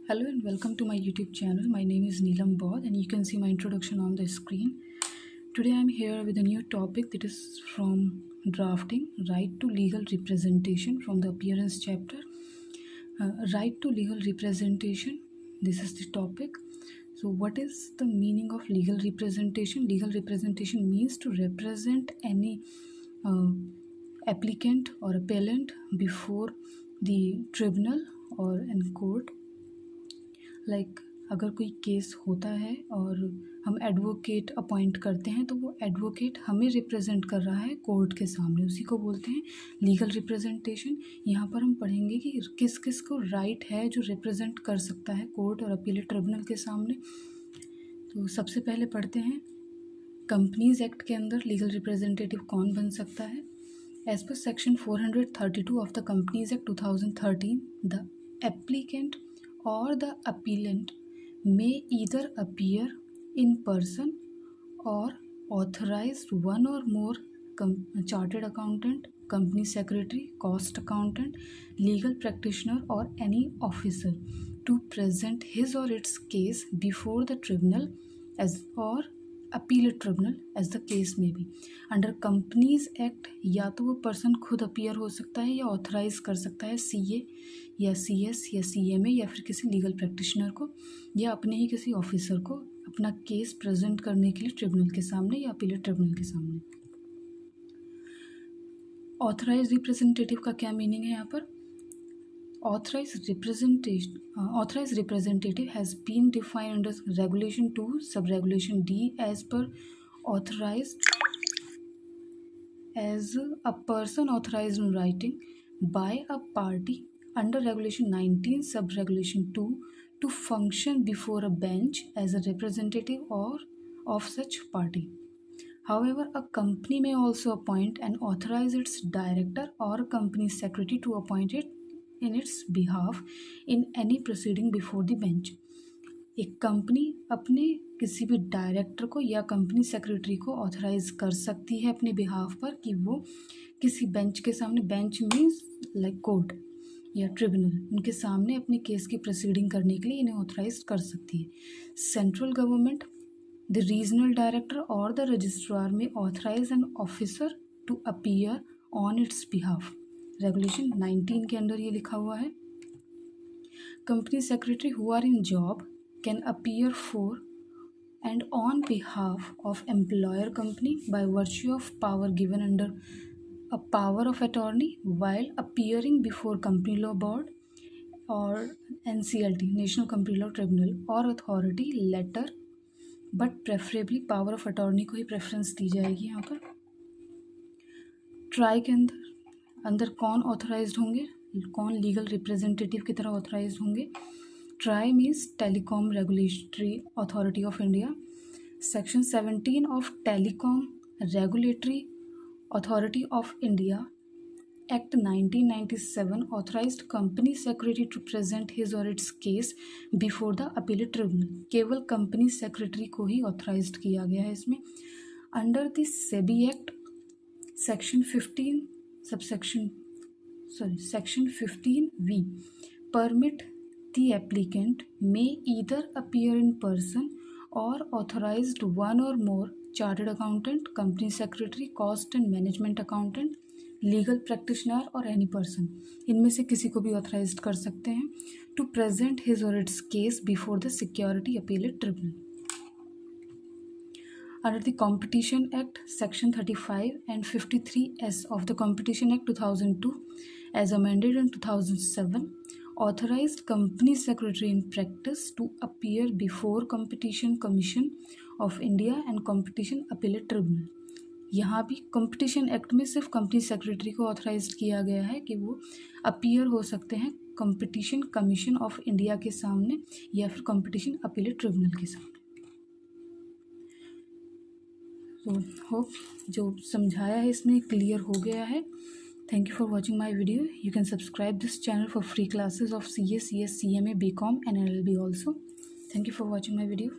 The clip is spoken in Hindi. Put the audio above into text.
Hello and welcome to my YouTube channel. My name is Neelam Bodh and you can see my introduction on the screen. Today I am here with a new topic that is from drafting, right to legal representation from the appearance chapter. Right to legal representation, this is the topic. So what is the meaning of legal representation? Legal representation means to represent any applicant or appellant before the tribunal or in court. Like अगर कोई केस होता है और हम एडवोकेट अपॉइंट करते हैं तो वो एडवोकेट हमें रिप्रेजेंट कर रहा है कोर्ट के सामने, उसी को बोलते हैं लीगल रिप्रेजेंटेशन। यहाँ पर हम पढ़ेंगे कि किस किस को राइट है जो रिप्रेजेंट कर सकता है कोर्ट और अपीलेट ट्रिब्यूनल के सामने। तो सबसे पहले पढ़ते हैं कंपनीज एक्ट के अंदर लीगल रिप्रेजेंटेटिव कौन बन सकता है। As per section 432 of the Companies Act 2013, the applicant or the appellant may either appear in person or authorize one or more chartered accountant, company secretary, cost accountant, legal practitioner or any officer to present his or its case before the tribunal as or appellate tribunal as the case में भी। अंडर कंपनीज एक्ट या तो वो पर्सन खुद अपीयर हो सकता है या ऑथराइज कर सकता है सीए या सीएस या सीएमए या फिर किसी लीगल प्रैक्टिशनर को या अपने ही किसी ऑफिसर को अपना केस प्रेजेंट करने के लिए ट्रिब्यूनल के सामने या अपीलेट ट्रिब्यूनल के सामने। ऑथराइज रिप्रेजेंटेटिव का क्या मीनिंग है यहाँ पर? Authorized representative has been defined under Regulation 2, Subregulation D as per authorized as a person authorized in writing by a party under Regulation 19, Subregulation 2 to function before a bench as a representative or of such party. However, a company may also appoint and authorize its director or a company secretary to appoint it in its behalf in any proceeding before the bench. एक कंपनी अपने किसी भी डायरेक्टर को या कंपनी सेक्रेटरी को ऑथराइज कर सकती है अपने बिहाफ पर कि वो किसी बेंच के सामने, बेंच मीन्स लाइक कोर्ट या ट्रिब्यूनल, उनके सामने अपने केस की प्रोसीडिंग करने के लिए इन्हें ऑथराइज कर सकती है। Central government, the regional director or the registrar may authorise an officer to appear on its behalf. Regulation 19 के अंदर ये लिखा हुआ है। Company secretary who are in job can appear for and on behalf of employer company by virtue of power given under a power of attorney while appearing before Company Law Board or NCLT, National Company Law Tribunal और authority letter, but preferably power of attorney को ही प्रेफरेंस दी जाएगी यहाँ पर। ट्राई के अंदर कौन ऑथराइज्ड होंगे, कौन लीगल रिप्रेजेंटेटिव की तरह ऑथराइज्ड होंगे? TRAI means telecom regulatory authority of India. Section 17 of telecom regulatory authority of India act 1997 authorised company secretary to present his or its case before the appellate tribunal. केवल कंपनी सेक्रेटरी को ही ऑथराइज्ड किया गया है इसमें। Under the SEBI act section 15V permit the applicant may either appear in person or authorized one or more chartered accountant, company secretary, cost and management accountant, legal practitioner or any person, इनमें से किसी को भी authorized कर सकते हैं to present his or its case before the security appellate tribunal. Under the Competition Act, Section 35 and 53S of the Competition Act 2002, as amended in 2007, authorized company secretary in practice to appear before Competition Commission of India and Competition Appellate Tribunal. यहाँ भी कंपटीशन एक्ट में सिर्फ कंपनी सेक्रेटरी को ऑथराइज किया गया है कि वो अपीयर हो सकते हैं कंपटीशन कमीशन ऑफ इंडिया के सामने या फिर कंपटीशन अपीलेट ट्रिब्यूनल के सामने। तो होप जो समझाया है इसमें क्लियर हो गया है। Thank you for watching my video. You can subscribe this channel for free classes of CA, CS, CMA, BCom and LLB also. Thank you for watching my video.